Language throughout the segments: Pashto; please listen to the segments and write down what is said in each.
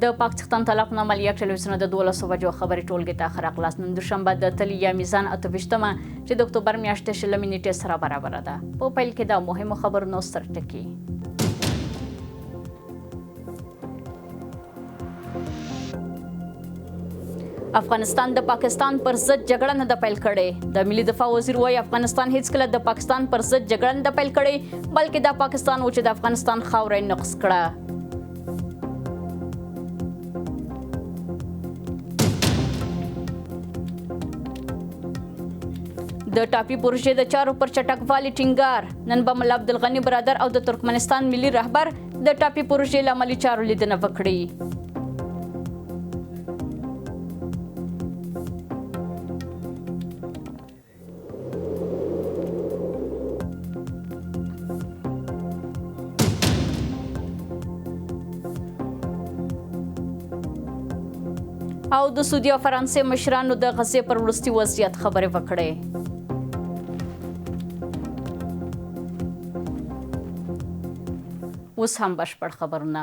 د پاکستان طلب عملیه ټلویزیون د 12 بجو خبري ټولګه ته اخر خلاص نن دوشنبه د تلی یا میزان 28مه چې د اکتوبر میاشتې شل منټې سره برابر ده. په پیل کې د مهمو خبرونو سر ټکی. افغانستان د پاکستان پر ضد جګړه نه ده پیل کړې. د ملي دفاع وزیر وايي افغانستان هیڅ کله د پاکستان پر ضد جګړه نه ده پیل کړې بلکې د پاکستان و چې د افغانستان خاوره نقص کړه. د ټاپي پروژې د چارو پر چټکوالي ټینګار. نن به ملا عبدالغني برادر او د ترکمنستان ملي رهبر د ټاپي پروژې له عملي چارو لیدنه وکړي. او د سعودي او فرانسې مشرانو د غزې پر وروستي وضعیت خبرې وکړې. اوس هم بشپړ خبرونه.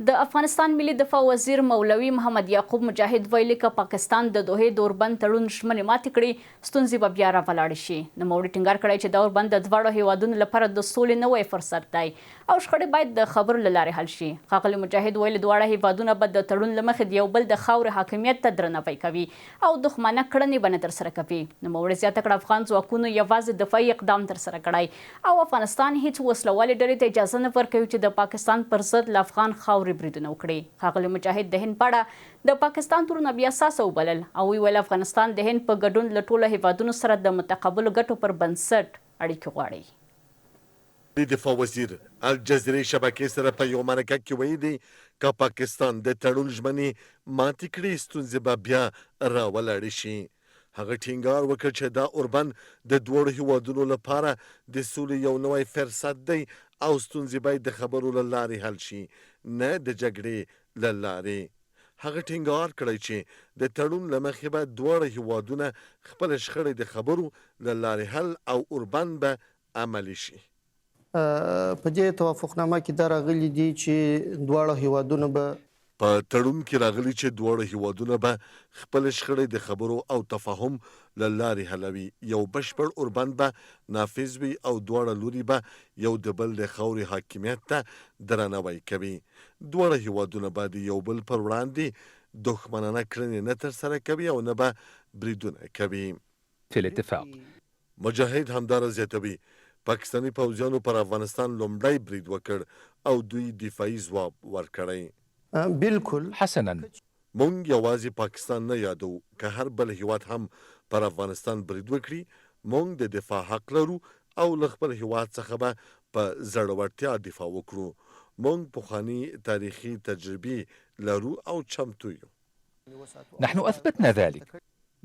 د افغانستان ملي دفاع وزیر مولوي محمد یعقوب مجاهد ویلي که پاکستان د دوحې د اوربند تړون ژمنې ماتې کړي ستونزې به بیا راولاړې شي. نوموړي ټینګار کړی چې د اوربند د دواړو هیوادونو لپاره د سولې نوی فرصت دی او شخړې باید د خبرو له لارې حل شي. ښاغلي مجاهد ویلي دواړه هیوادونه به د تړون له مخې د یو بل د خاورې حاکمیت ته درناوی کوي او دښمنه کړنې به نه ترسره کوي. نوموړي زیاته کړه افغان ځواکونو یوازې دفاعي اقدام ترسره کړی او افغانستان هیڅ وسلوالې ډلې ته اجازه نه ورکوي چې د پاکستان پر ضد له افغان خاورې بریدونه وکړي. ښاغلي مجاهد د هند په اړه د پاکستان تورونه بې اساسه وبلل او ویل افغانستان د هند په ګډون له ټولو هیوادونو سره د متقابلو ګټو پر بنسټ اړیکې غواړي. د دفاع وزیر الجزیرې شبکې سره په یو مرکه کې ویلي که پاکستان د تړون ژمنې ماتې کړي ستونزې به بیا راولاړې شي. هغه ټینګار وکړ چې دا اوربند د دوړو هیوادونو لپاره د سولې یو نوی فرصت دی او ستونزې باید د خبرو له لارې حل شي نه د جګړې له لارې. هغه ټینګار کړی چې د تړون له مخې به دواړه هیوادونه خپل شخړې د خبرو له لارې حل او اوربند به عملي شي. په دې توافقنامه کې دا راغلي دي چې دواړه هیوادونه به په تړون کې راغلي چې دواړه هیوادونه به خپل شخړې د خبرو او تفاهم له لارې حلوي. یو بشپړ اوربند به نافذ وي او دواړه لوري به یو د بل د خاورې حاکمیت ته درناوی کوي. دواړه هیوادونه به د یو بل پر وړاندې دښمنانه کړنې نه ترسره کوي او نه به بریدونه کوي. في الاتفاق مجاهد همدارا زیاتوي پاکستاني پوځیانو پر افغانستان لومړی برید وکړ او دوی دفاعي ځواب ورکړی. بالکل حسنا مونږ یوازې پاکستان نه یادو که هر بل هیواد هم پر افغانستان برید وکړي مونږ د دفاع حق لرو او له خپل هیواد څخه به په زړورتیا دفاع وکړو. مونږ پخواني تاریخي تجربې لرو او چمتو یو. نحن أثبتنا ذلك.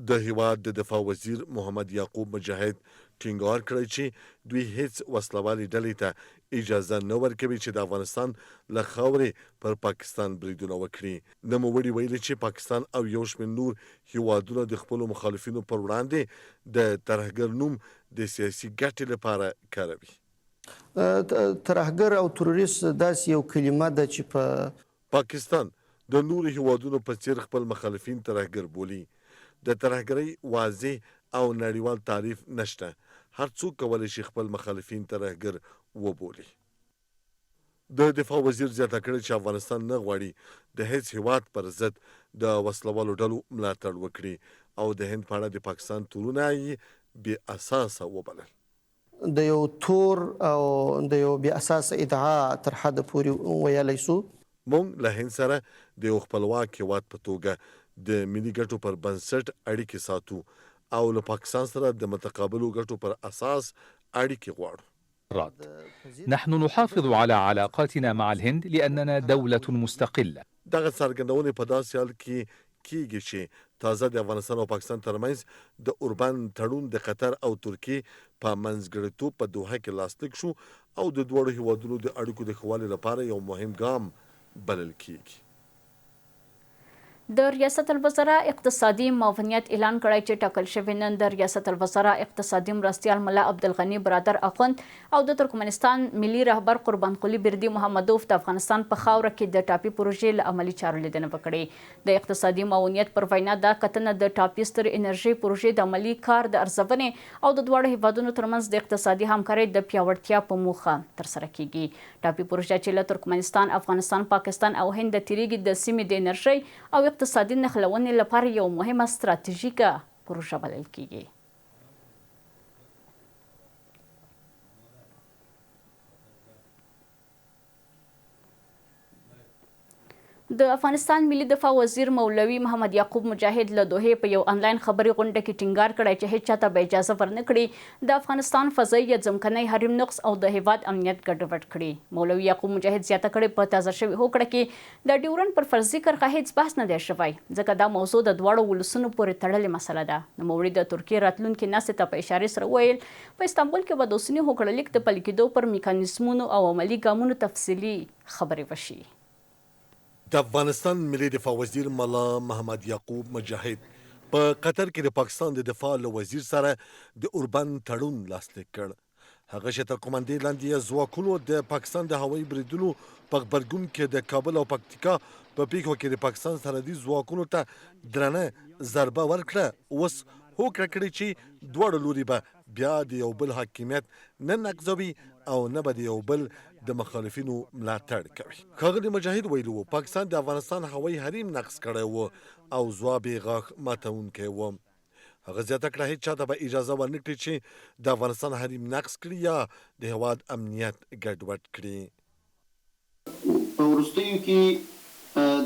د هیواد د دفاع وزیر محمد یعقوب مجاهد ټینګار کړی چې دوی هیڅ وسلوالې ډلې ته اجازه نه ورکوي چې د افغانستان له خاورې پر پاکستان بریدونه وکړي. نوموړي ویلي چې پاکستان او یو شمېر نور هیوادونه د خپلو مخالفینو پر وړاندې د ترهګر نوم د سیاسي ګټې لپاره کاروي. ترهګر او تروریست داسې یو کلمه ده چې په پاکستان د نورو هیوادونو په څیر خپل مخالفین ترهګر بولي. د ترهګرۍ واضح او نړیوال تعریف نشته. هر څوک کولی شي خپل مخالفین ترهګر وبولي. د دفاع وزیر زیاته کړې چې افغانستان نه غواړي د هیڅ هیواد پر ضد د وسلوالو ډلو ملاتړ وکړي او د هند په اړه د پاکستان تورونه یې بې اساسه وبلل. د یو تور او د یو بې اساسه ادعا تر حده پورې ویلی سو. مونږ له هند سره د یو خپلواک هیواد په توګه د ملي ګټو پر بنسټ اړیکې ساتو او له پاکستان سره د متقابلو ګټو پر اساس اړیکې غواړو. نحن نحافظ على علاقاتنا مع الهند لأننا دولة مستقلة. دغه څرګندونې په داسې حال کې کیږي چې تازه د افغانستان او پاکستان ترمنځ د اوربند تړون د قطر او ترکیې په منځګړیتوب په دوحه کې لاسلیک شو او د دواړو هیوادونو د اړیکو د ښه والي لپاره یو مهم ګام بلل کیږي. د ریاست الوزرا اقتصادي معاونیت اعلان کړی چې ټاکل شوی نن د ریاست الوزرا اقتصادي مرستیال ملا عبدالغني برادر اخوند او د ترکمنستان ملي رهبر قربان قلی بردي محمدوف د افغانستان په خاوره کې د ټاپي پروژې له عملي چارو لیدنه وکړې. د اقتصادي معاونیت پر وینا دا کتنه د ټاپي ستر انرژي پروژې د عملي کار د ارزونې او د دواړو هیوادونو ترمنځ د اقتصادي همکارۍ د پیاوړتیا په موخه ترسره کیږي. ټاپي پروژه چې له ترکمنستان، افغانستان، پاکستان او هند تیریږي د سیمې د انرژي او اقتصادي نښلونې لپاره یو مهمه ستراتیژیکه پروژه بلل کیږي. د افغانستان ملي دفاع وزیر مولوي محمد یعقوب مجاهد له دوحې په یو انلاین خبري غونډه کې ټینګار کړی چې هیڅ چاته به اجازه ورنه کړي د افغانستان فضایي یا ځمکنی حریم نقص او د هیواد امنیت ګډوډ کړي. مولوي یعقوب مجاهد زیاته کړې په تازه شوې هوکړه کې د ډیورنډ پر فرضي کرښه هیڅ بحث نه دی شوی ځکه دا موضوع د دواړو ولسونو پورې تړلې مسله ده. نوموړي د ترکیې راتلونکي ناستې ته په اشارې سره وویل په استانبول کې به د اوسني هوکړه لیک د پلي کېدو پر میکانیزمونو او عملي ګامونو تفصیلي خبرې وشي. د افغانستان ملي دفاع وزیر ملا محمد یعقوب مجاهد په قطر کې د پاکستان د دفاع له وزیر سره د اوربند تړون لاسلیک کړ. هغه چې تر قومندې لاندې ځواکونو د پاکستان د هوایي بریدونو په غبرګون کې د کابل او پکتیکا په پیښو کې د پاکستان سرحدي ځواکونو ته درنه ضربه ورکړه. اوس هوکړه کړې چې دواړه لوري به بیا د یو بل حاکمیت نه نقضوي او نه به د یو بل د مخالفینو ملاتړ کوي. ښاغلي مجاهد ویلي وو پاکستان د افغانستان هوایي حریم نقض کړی و او ځواب یې غاښ ماتونکی و. هغه زیاته کړه هیڅ چاته به اجازه ورنه کړي چې د افغانستان حریم نقض کړي یا د هیواد امنیت ګډوډ کړي. په وروستیو کې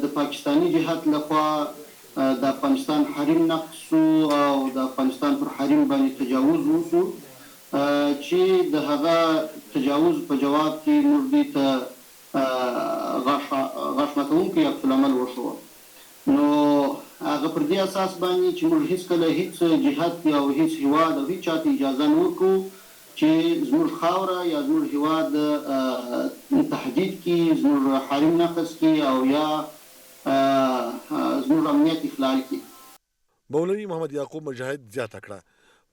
د پاکستاني جهات لخوا د افغانستان حریم نقض او د افغانستان پر حریم باندې تجاوز وشو چې د هغه تجاوز په جواب کې موږ دې ته غاښ ماتونکی عکس العمل وشو. نو هغه پر دې اساس باندې چې موږ هیڅکله هیڅ جهات او هیڅ هیواد او هیڅ چاته اجازه نه ورکوو چې زموږ خاوره یا زموږ هیواد تهدید کړي، زموږ حریم نقض کړي او یا زموږ امنیت اخلال کړي. مولوي محمد یعقوب مجاهد زیاته کړه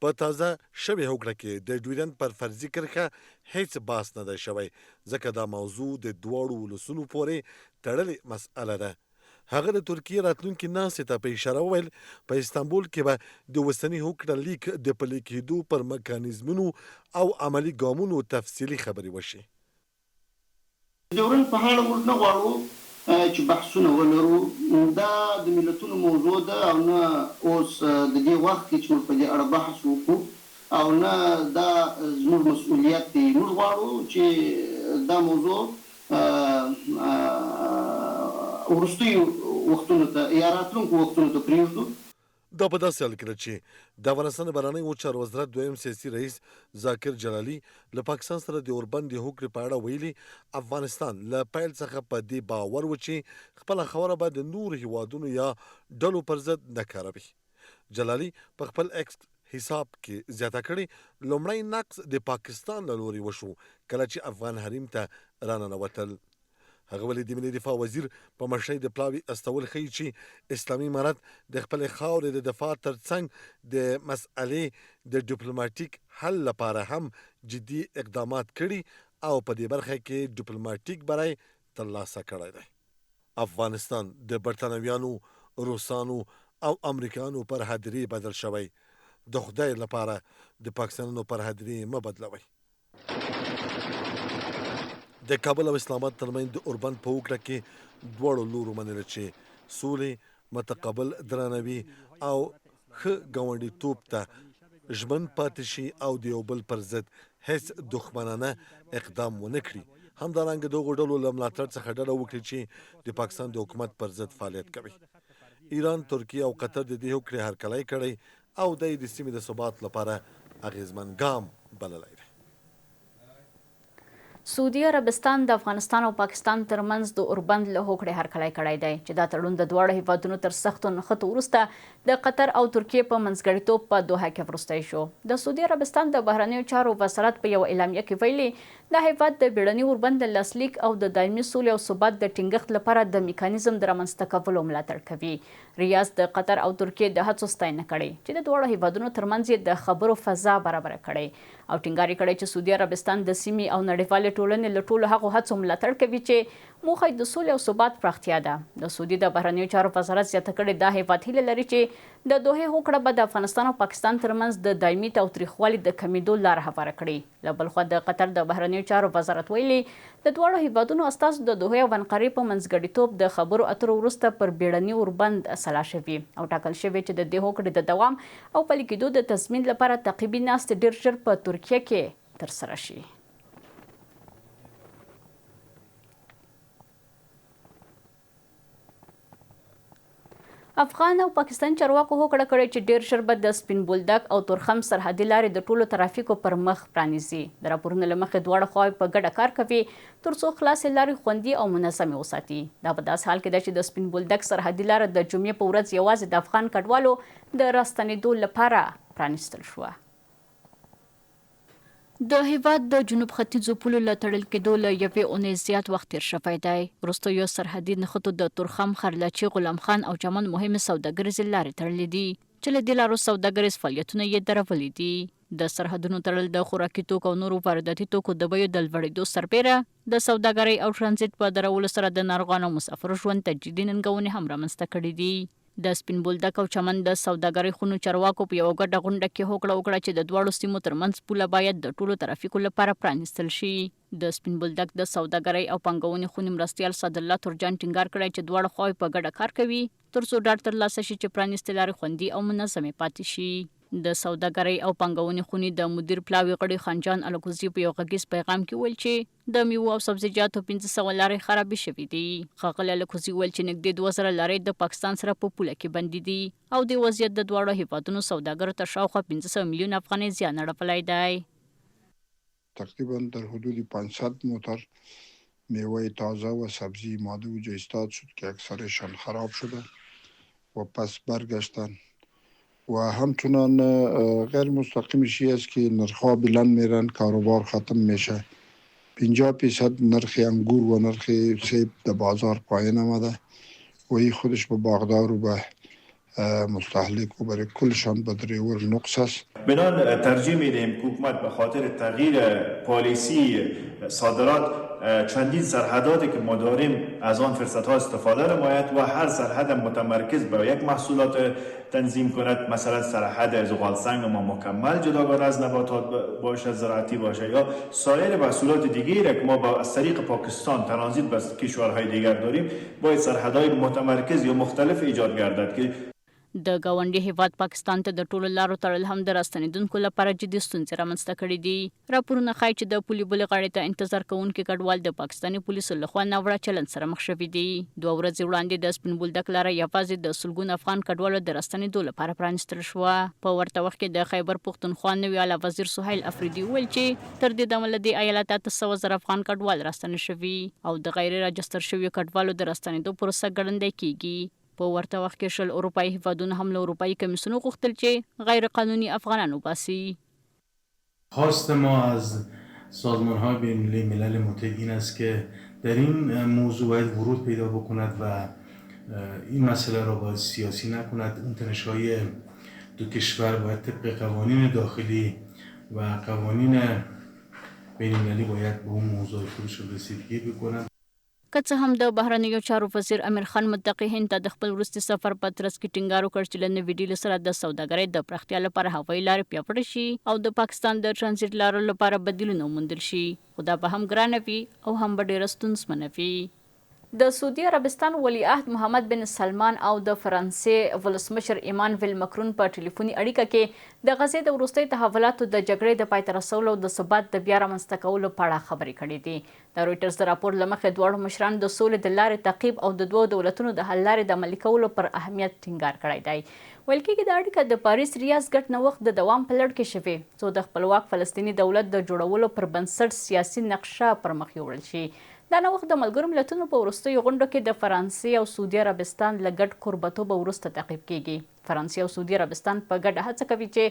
په تازه شوې هوکړه کې د ډیورنډ پر فرضي کرښه هیڅ بحث نه دی شوی ځکه دا موضوع د دواړو ولسونو پورې تړلې مسأله ده. هغه د ترکیې راتلونکي ناستې ته په اشاره وویل په استانبول کې به د اوسني هوکړه لیک د پلي کېدو پر میکانیزمونو او عملي ګامونو تفصیلي خبرې وشي. ډیورنډ په اړه موږ نه غواړو چې بحثونه ولرو. دا د ملتونو موضوع ده او نه اوس د دې وخت کې چې موږ په دې اړه بحث وکړو او نه دا زموږ مسؤلیت دی. موږ غواړو چې دا موضوع وروستیو وختونو ته یا راتلونکو وختونو ته پرېږدو. دا په داسې حال کې چې د افغانستان بهرنیو چارو وزارت دویم سیاسي رئیس ذاکر جلالي له پاکستان سره د اوربند د هوکړې په اړه ویلي افغانستان له پیل څخه په دې باور و چې خپله خبره به د نورو هیوادونو یا ډلو پر ضد نه کاروي. جلالي په خپل ایکس حساب کې زیاته کړې لومړی نقص د پاکستان له لوري وشو کله چې افغان حریم ته راننوتل. هغه ولې د ملي دفاع وزیر په مشرۍ د پلاوي استول ښیي چې اسلامي امارت د خپلې خاورې د دفاع ترڅنګ د مسئلې د ډیپلوماټیک حل لپاره هم جدي اقدامات کړي او په دې برخه کې ډیپلوماټیک برای ترلاسه کړی دی. افغانستان د برتانویانو، روسانو او امریکایانو پر هدري بدل شوی. د خدای لپاره د پاکستانونو پر هدري مه بدلوئ. د کابل او اسلام آباد ترمنځ د اوربند په هوکړه کې دواړو لورو منله چې سولې، متقابل درناوي او ښه ګاونډیتوب ته ژمن پاتې شي او د یو بل پر ضد هیڅ دښمنانه اقدام ونه کړي. همدارنګه دغو ډلو له ملاتړ څخه ډډه وکړي چې د پاکستان د حکومت پر ضد فعالیت کوي. ایران، ترکیه او قطر د دې هوکړې هرکلی کړی او د سیمې د ثبات لپاره اغیزمن ګام بللی دی. سعودي عربستان د افغانستان او پاکستان ترمنځ د اوربند له هوکړې هرکلی کړی دی چې دا تړون د دواړو هیوادونو تر سختو نښتو وروسته د قطر او ترکیې په منځګړیتوب په دوحه کې وروستی شو. د سعودي عربستان د بهرنیو چارو وزارت په یو اعلامیه کې ویلي د هیواد د بیړني اوربند د لاسلیک او د دایمي سولې او ثبات د ټینګښت لپاره د میکانیزم د رامنځته کولو ملاتړ کوي. ریاض د قطر او ترکیې د هڅو ستاینه کړې چې د دواړو هیوادونو ترمنځ یې د خبرو فضا برابره کړې او ټینګار کړی چې سعودي عربستان د سیمې او نړیوالې ټولنې له ټولو هغو هڅو ملاتړ کوي چې موخه یې د سولې او ثبات پراختیا ده. د سعودي د بهرنیو چارو وزارت زیاته کړې دا هیواد هیله لري چې د دوحې هوکړه به د افغانستان او پاکستان ترمنځ د دایمي تاوتریخوالي د کمیدو لاره هواره کړي. له بل خوا د قطر د بهرنیو چارو وزارت ویلي د دواړو هیوادونو استازو د دوحې او انقرې په منځګړیتوب د خبرو اترو وروسته پر بیړني اوربند سلا شوي او ټاکل شوي چې د دې هوکړې د دوام او پلي کېدو د تضمین لپاره تعقیبي ناستې ډېر ژر په ترکیه کې ترسره شي. افغان او پاکستان چارواکو هوکړه کړې چې ډېر ژر به د سپین بولدک او تورخم سرحدي لارې د ټولو ترافیکو پر مخ پرانیزي. د راپورونو له مخې دواړه خواوې په ګډه کار کوي ترڅو خلاصې لارې خوندي او منظمې وساتي. دا په داسې حال کې ده چې د سپین بولدک سرحدي لاره د جمعې په ورځ یوازې د افغان کډوالو د راستنېدو لپاره پرانیستل شوه. د هیواد د جنوب ختیځو پولو له تړل کېدو له یوې اونۍ زیات وخت تېر شوی دی. وروسته یو سرحدي نښتو د تورخم، خرلاچي، غلام خان او چمن مهمې سوداګریزې لارې تړلې دي چې له دې لارو سوداګریز فعالیتونه یې درولي دي. د سرحدونو تړل د خوراکي توکو او نورو وارداتي توکو د بیو د لوړېدو سربیره د سوداګرۍ او ټرانزیټ په درولو سره د ناروغانو او مسافرو ژوند ته جدي ننګونې هم رامنځته کړي دي. د سپین بولدک او چمن د سوداګرۍ خونو چارواکو په یوه ګډه غونډه کې هوکړه وکړه چې د دواړو سیمو ترمنځ پوله باید د ټولو ترافیکو لپاره پرانیستل شي. د سپین بولدک د سوداګرۍ او پانګونې خونې مرستیال صدرالله ترجان ټینګار کړی چې دواړه خواوې په ګډه کار کوي ترڅو ډاډ ترلاسه شي چې پرانیستې لارې خوندي او منظمې پاتې شي. د سوداګرۍ او پانګونې خونې د مدیر پلاوي غړي خانجان الکوزي په یو غږیز پیغام کې ویل چې د میوو او سبزیجاتو 1500 لارې خرابې شوې دي. ښاغلي الکوزي ویل چې نږدې 2000 لارې د پاکستان سره په پوله کې بندي دي او د وضعیت د دواړو هیوادونو سوداګرو ته شاوخوا 1500 میلیون افغانۍ زیان اړولی دی. تقریبا در حدود 500 موتر میوه تازه و سبزی ماده و ایستاد شد که اکثرشان خراب شده و پس برگشتن و همچنان غیر مستقیمش این است که نرخ‌ها بلند میرن، کاروبار ختم میشه. 50% نرخ انگور و نرخ سیب در بازار پایین آمده و این خودش به باغدار و به مستهلک و برای کلشان به دریور نقص است. بنان ترجیح میدیم که حکومت به خاطر تغییر پالیسی صادرات چندین سرحداتی که ما داریم از آن فرصت ها استفاده نماید و هر سرحد متمرکز بر یک محصولات تنظیم کند. مثلا سرحد زغال سنگ ما مکمل جداگانه از نباتات باشه، زراعتی باشه، یا سایر محصولات دیگری که ما از طریق پاکستان ترانزیت به کشورهای دیگر داریم باید سرحدهای متمرکز یا مختلف ایجاد گردد که د ګاونډي هیواد پاکستان ته د ټولو لارو تړل هم د راستنېدونکو لپاره جدي ستونزې رامنځته کړي دي. راپورونه ښایي چې د پولې بلې غاړې ته انتظار کوونکي کډوال د پاکستاني پولیسو لخوا ناوړه چلند سره مخ شوي دي. 2 ورځې وړاندې د سپین بولدک لاره یوازې د سلګونو افغان کډوالو د راستنېدو لپاره پرانیستل شوه. په ورته وخت کې د خیبر پښتونخوا نوي اعلی وزیر سهیل افریدي وویل چې تر دې دمه له دې ایالت 800,000 افغان کډوال راستنه شوي او د غیر راجستر شویو کډوالو د راستنېدو پروسه ګړندۍ کیږي. په ورته وخت کې 20 اروپایي هیوادونه هم له اروپایي کمیسیون غوښتل چې غیر قانوني افغانان وباسي. خواست ما از سازمان‌های بین‌المللی ملل متحد این است که در این موضوع باید ورود پیدا بکند و این مسئله را باید سیاسی نکند. اون تنش‌های دو کشور باید طبق قوانین داخلی و قوانین بین‌المللی باید به اون موضوع خودشون رسیدگی بکنند. که څه هم د بهرنیو چارو وزیر امیر خان متقي هند ته د خپل وروستي سفر په ترڅ کې ټینګار وکړ چې له نوي ډیل سره د سوداګرۍ د پراختیا لپاره هوایي لارې پیاوړې شي او د پاکستان د ټرانزیټ لارو لپاره بدیلونه وموندل شي، خو دا به هم ګرانه وي او هم به ډېره ستونزمنه وي. د سعودي عربستان ولیعهد محمد بن سلمان او د فرانسې ولسمشر ایمانویل مکرون په ټلیفوني اړیکه کې د غزې د وروستۍ تحولاتو د جګړې د پای ته رسولو او د ثبات د بیا رامنځته کولو په اړه خبرې کړې دي. د رویټرز د راپور له مخې دواړو مشرانو د سولې د لارې تعقیب او د دوو دولتونو د حل لارې د عملي کولو پر اهمیت ټینګار کړی دی. ویل کېږي دا اړیکه د پاریس ریاض ګډ نوښت د دوام په لړ کې شوې څو د خپلواک فلسطیني دولت د جوړولو پر بنسټ سیاسي نقشه پر مخ یوړل شي. دا نوښت د ملګرو ملتونو په وروستیو غونډو کې د فرانسې او سعودي عربستان له ګډ کوربتوبه وروسته تعقیب کیږي. فرانسې او سعودي عربستان په ګډه هڅه کوي چې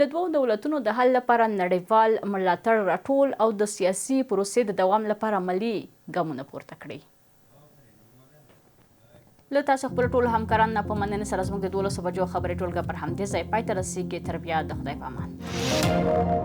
د دوو دولتونو د حل لپاره نړیوال ملاتړ راټول او د سیاسي پروسې د دوام لپاره عملي ګامونه پورته کړي. له تاسو خپل ټولو همکارانو نه په مننې سره زموږ د 12 بجو خبري ټولګه پر همدې ځای پای ته رسیږي. تر بیا د خدای په امان.